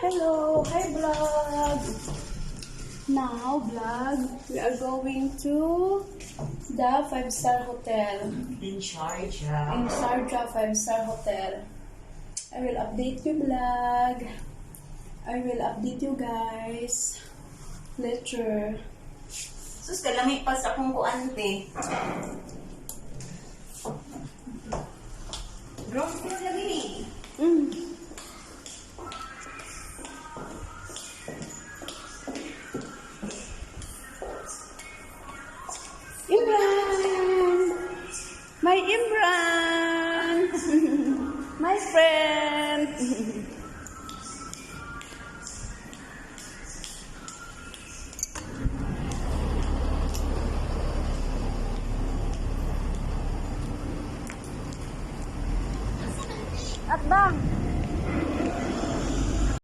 Hello, hi vlog. Now vlog, we are going to the 5-star hotel In Sharjah. in Sharjah 5-star hotel. I will update you vlog. I will update you guys later. Sus, kalami pa sa akong kuante. Ground floor lagi. Imran! My Imran! My friend!